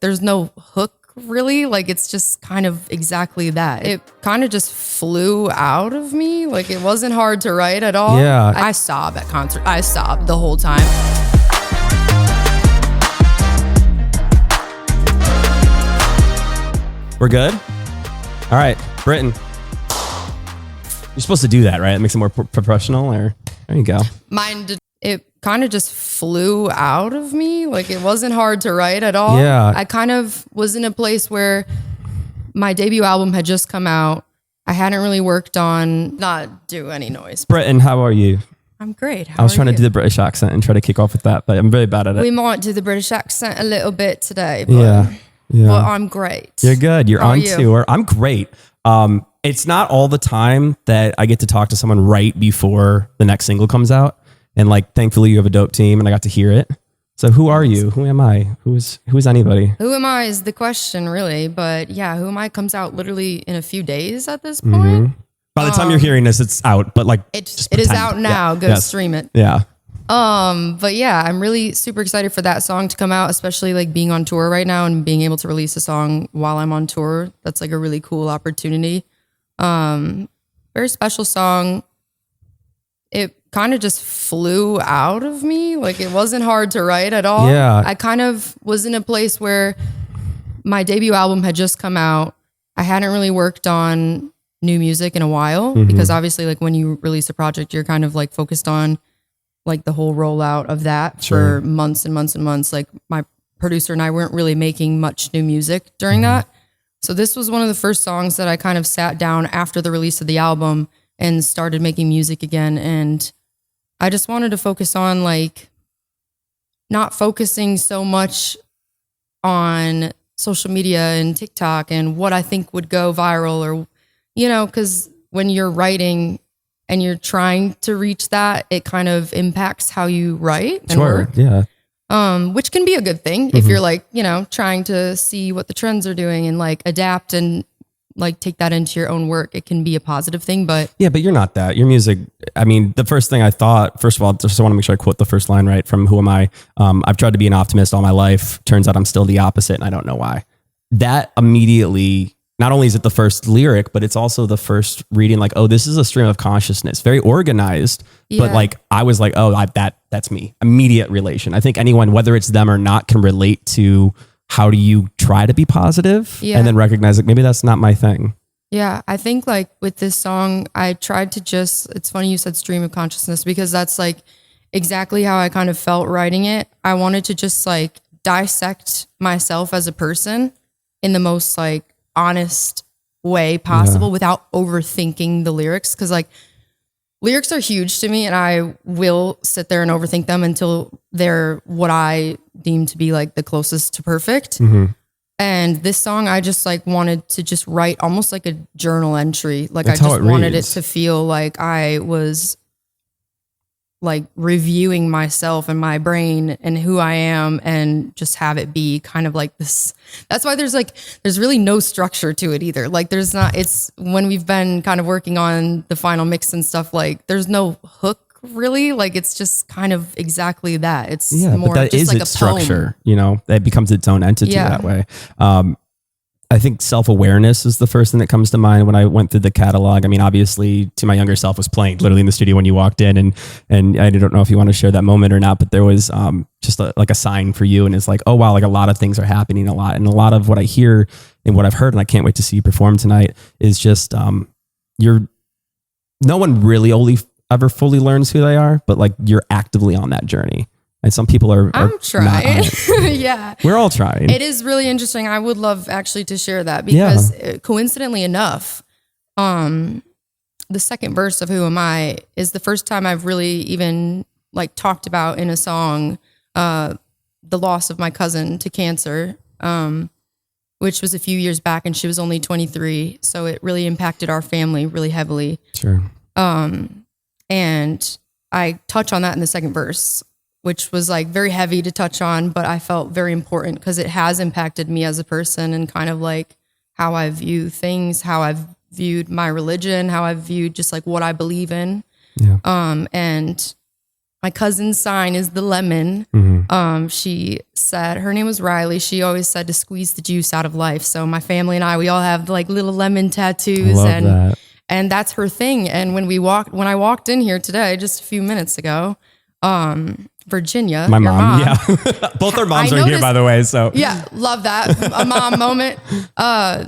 there's no hook really. Like, it's just kind of exactly that. It kind of just flew out of me. Like, it wasn't hard to write at all. Yeah. I sob at concert. I sob the whole time. We're good? All right, Britton. You're supposed to do that, right? It makes it more professional, or there you go. It kind of just flew out of me. Like, it wasn't hard to write at all. Yeah. I kind of was in a place where my debut album had just come out. I hadn't really worked on not do any noise. Britton, how are you? I'm great. I was trying to do the British accent and try to kick off with that, but I'm very bad at it. We might do the British accent a little bit today, but Yeah. well, I'm great. You're good. You're How are on you? tour. I'm great. It's not all the time that I get to talk to someone right before the next single comes out. And like, thankfully you have a dope team and I got to hear it. So who are you? Who am I? Who's anybody? Who am I is the question, really. But yeah, who am I comes out literally in a few days at this point. By the time you're hearing this, it's out, but like, It is out now. Yeah. Go stream it. Yeah. But yeah, I'm really super excited for that song to come out, especially like being on tour right now and being able to release a song while I'm on tour. That's like a really cool opportunity. Very special song. It kind of just flew out of me. Like, it wasn't hard to write at all. Yeah. I kind of was in a place where my debut album had just come out. I hadn't really worked on new music in a while because obviously like when you release a project, you're kind of like focused on like the whole rollout of that for months and months and months. Like, my producer and I weren't really making much new music during that. So this was one of the first songs that I kind of sat down after the release of the album and started making music again. And I just wanted to focus on like not focusing so much on social media and TikTok and what I think would go viral, or, you know, because when you're writing and you're trying to reach that, it kind of impacts how you write and work. Yeah. Which can be a good thing if you're like, you know, trying to see what the trends are doing and like adapt and like take that into your own work. It can be a positive thing, but Yeah, but you're not that. Your music, I mean, the first thing I thought, first of all, just want to make sure I quote the first line right from Who Am I? I've tried to be an optimist all my life. Turns out I'm still the opposite and I don't know why. That immediately, not only is it the first lyric, but it's also the first reading like, oh, this is a stream of consciousness, very organized. But like, I was like, oh, that's me. Immediate relation. I think anyone, whether it's them or not, can relate to how do you try to be positive and then recognize like, maybe that's not my thing. Yeah, I think like with this song, I tried to just, it's funny you said stream of consciousness because that's like exactly how I kind of felt writing it. I wanted to just like dissect myself as a person in the most like honest way possible without overthinking the lyrics. Cause like lyrics are huge to me and I will sit there and overthink them until they're what I deem to be like the closest to perfect. And this song, I just like wanted to just write almost like a journal entry. Like That's I how just it wanted it reads. to feel like I was like reviewing myself and my brain and who I am and just have it be kind of like this. That's why there's really no structure to it either. Like there's not, it's when we've been kind of working on the final mix and stuff, like there's no hook really. Like it's just kind of exactly that. It's more but that just is like its a poem. structure, you know, it becomes its own entity that way. I think self-awareness is the first thing that comes to mind when I went through the catalog. I mean, obviously To My Younger Self was playing literally in the studio when you walked in, and I don't know if you want to share that moment or not, but there was just like a sign for you, and it's like, oh wow, like a lot of things are happening a lot. And a lot of what I hear and what I've heard, and I can't wait to see you perform tonight, is just no one really ever fully learns who they are, but like you're actively on that journey. And some people are I'm trying. Yeah. We're all trying. It is really interesting. I would love actually to share that because coincidentally enough, the second verse of Who Am I is the first time I've really even like talked about in a song, the loss of my cousin to cancer, which was a few years back and she was only 23. So it really impacted our family really heavily. Sure. And I touch on that in the second verse, which was like very heavy to touch on, but I felt very important because it has impacted me as a person and kind of like how I view things, how I've viewed my religion, how I've viewed just like what I believe in. Yeah. And my cousin's sign is the lemon. She said, her name was Riley. She always said to squeeze the juice out of life. So my family and I, we all have like little lemon tattoos, and that's her thing. And when I walked in here today, just a few minutes ago, Virginia, my mom, yeah, both our moms are here, by the way. So yeah, love that, a mom moment.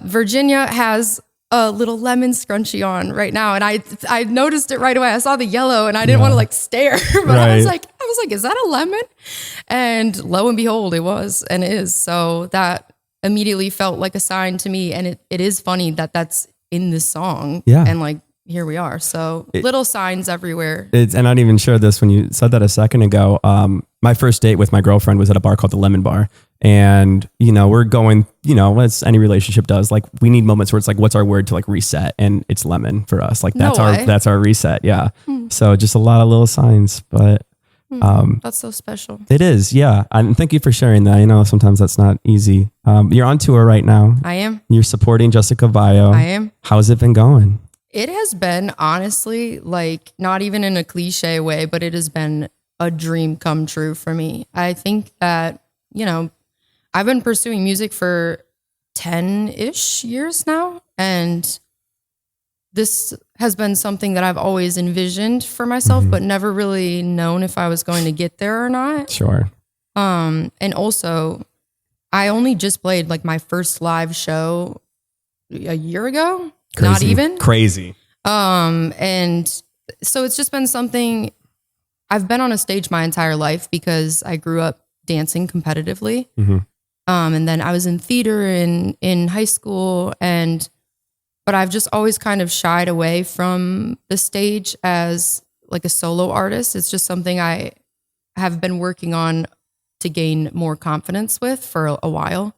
Virginia has a little lemon scrunchie on right now, and I noticed it right away. I saw the yellow, and I didn't want to like stare, but I was like, is that a lemon? And lo and behold, it was, and it is. So that immediately felt like a sign to me, and it is funny that that's in this song, and like. Here we are. So little signs everywhere. And I didn't even share this when you said that a second ago. My first date with my girlfriend was at a bar called the Lemon Bar. And, we're going, as any relationship does, like we need moments where it's like, what's our word to like reset? And it's lemon for us. Like that's our reset. Yeah. So just a lot of little signs, but that's so special. It is. Yeah. And thank you for sharing that. I know sometimes that's not easy. You're on tour right now. I am. You're supporting Jessica Vio. I am. How's it been going? It has been, honestly, like not even in a cliche way, but it has been a dream come true for me. I think that, I've been pursuing music for 10-ish years now. And this has been something that I've always envisioned for myself, but never really known if I was going to get there or not. Sure. And also, I only just played like my first live show a year ago. Crazy. Not even crazy. And so it's just been something. I've been on a stage my entire life because I grew up dancing competitively. And then I was in theater in high school, but I've just always kind of shied away from the stage as like a solo artist. It's just something I have been working on to gain more confidence with for a while.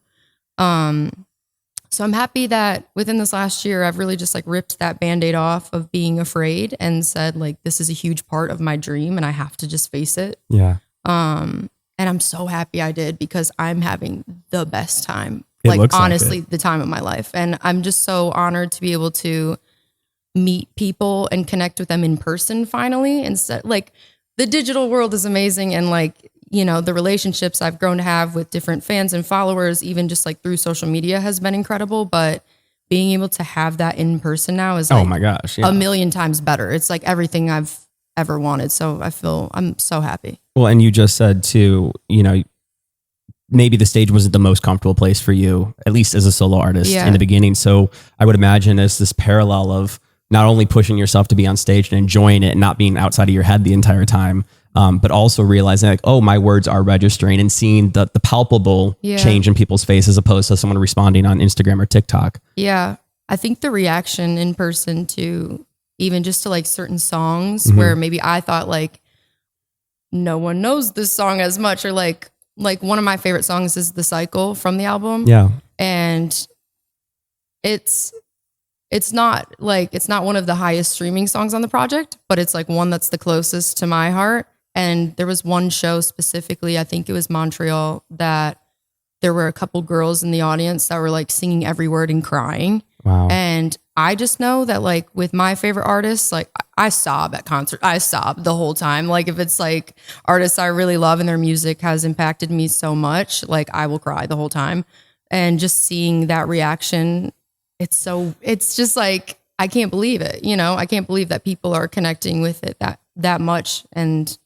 So I'm happy that within this last year, I've really just like ripped that Band-Aid off of being afraid and said like, this is a huge part of my dream and I have to just face it. Yeah. And I'm so happy I did because I'm having the best time. Like honestly, the time of my life. And I'm just so honored to be able to meet people and connect with them in person finally. Instead, like the digital world is amazing. And like, the relationships I've grown to have with different fans and followers, even just like through social media has been incredible. But being able to have that in person now is like, oh my gosh, yeah. a million times better. It's like everything I've ever wanted. So I'm so happy. Well, and you just said too, maybe the stage wasn't the most comfortable place for you, at least as a solo artist in the beginning. So I would imagine as this parallel of not only pushing yourself to be on stage and enjoying it and not being outside of your head the entire time, but also realizing like, oh, my words are registering and seeing the palpable change in people's face as opposed to someone responding on Instagram or TikTok. Yeah. I think the reaction in person to even just to like certain songs where maybe I thought like no one knows this song as much, or like one of my favorite songs is The Cycle from the album. Yeah. And it's not one of the highest streaming songs on the project, but it's like one that's the closest to my heart. And there was one show specifically, I think it was Montreal, that there were a couple girls in the audience that were like singing every word and crying. Wow. And I just know that like with my favorite artists, like I sob at concert. I sob the whole time. Like if it's like artists I really love and their music has impacted me so much, like I will cry the whole time. And just seeing that reaction, it's just like, I can't believe it. I can't believe that people are connecting with it that much. And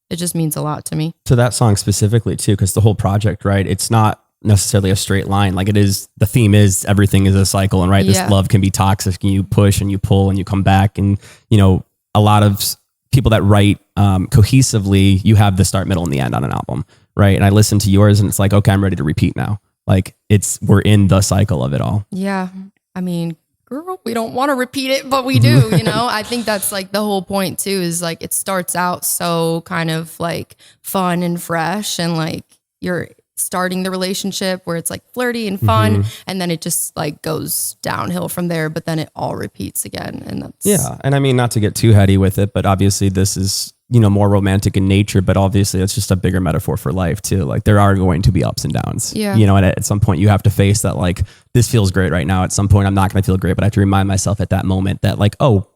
it just means a lot to me. To that song specifically too, because the whole project, right? It's not necessarily a straight line. Like it is, the theme is everything is a cycle, and this love can be toxic, and you push and you pull and you come back. And, a lot of people that write cohesively, you have the start, middle, and the end on an album, right? And I listen to yours and it's like, okay, I'm ready to repeat now. Like we're in the cycle of it all. Yeah. I mean, girl, we don't want to repeat it, but we do, I think that's like the whole point too, is like, it starts out so kind of like fun and fresh, and like you're starting the relationship where it's like flirty and fun, and then it just like goes downhill from there, but then it all repeats again. And that's... Yeah. And I mean, not to get too heady with it, but obviously this is, more romantic in nature, but obviously it's just a bigger metaphor for life too. Like there are going to be ups and downs, and at some point you have to face that, like, this feels great right now. At some point I'm not going to feel great, but I have to remind myself at that moment that like, oh,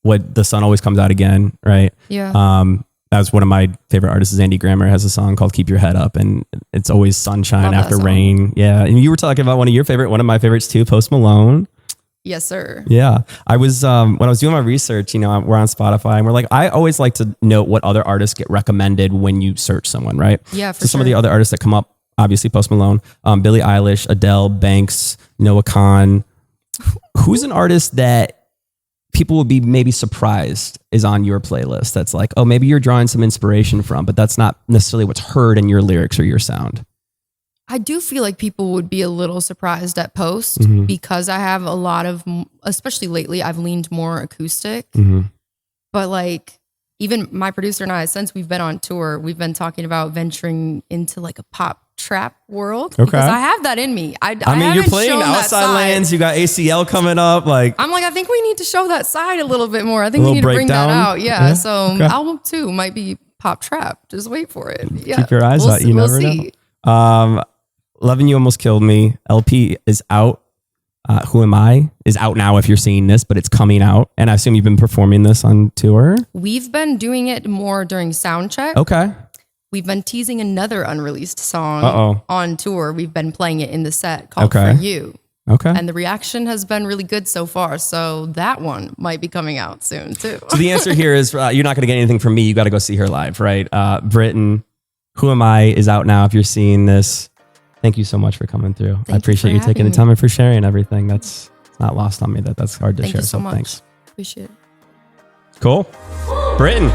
what the sun always comes out again. Right. Yeah. That's one of my favorite artists is Andy Grammer, has a song called Keep Your Head Up, and it's always sunshine after rain. Yeah. And you were talking about one of my favorites too, Post Malone. Yes, sir. Yeah. I was, when I was doing my research, we're on Spotify and we're like, I always like to note what other artists get recommended when you search someone, right? Yeah, for so some of the other artists that come up, obviously Post Malone, Billie Eilish, Adele, Banks, Noah Khan. Who's an artist that people would be maybe surprised is on your playlist? That's like, oh, maybe you're drawing some inspiration from, but that's not necessarily what's heard in your lyrics or your sound. I do feel like people would be a little surprised at Post because I have a lot of, especially lately, I've leaned more acoustic. But like, even my producer and I, since we've been on tour, we've been talking about venturing into like a pop trap world. Okay. Because I have that in me. I mean, you're playing Outside Lands. You got ACL coming up. Like, I'm like, I think we need to show that side a little bit more. I think we need to bring that out. Yeah. So album 2 might be pop trap. Just wait for it. Yeah. Keep your eyes out. You never know. Loving You Almost Killed Me. LP is out. Who Am I is out now if you're seeing this, but it's coming out. And I assume you've been performing this on tour? We've been doing it more during sound check. Okay. We've been teasing another unreleased song on tour. We've been playing it in the set called For You. Okay. And the reaction has been really good so far. So that one might be coming out soon too. So the answer here is you're not going to get anything from me. You got to go see her live, right? Britton, Who Am I is out now if you're seeing this. Thank you so much for coming through. I appreciate you taking the time and for sharing everything. It's not lost on me that's hard to share. Thank you so much. Thanks. Appreciate it. Cool. Britton.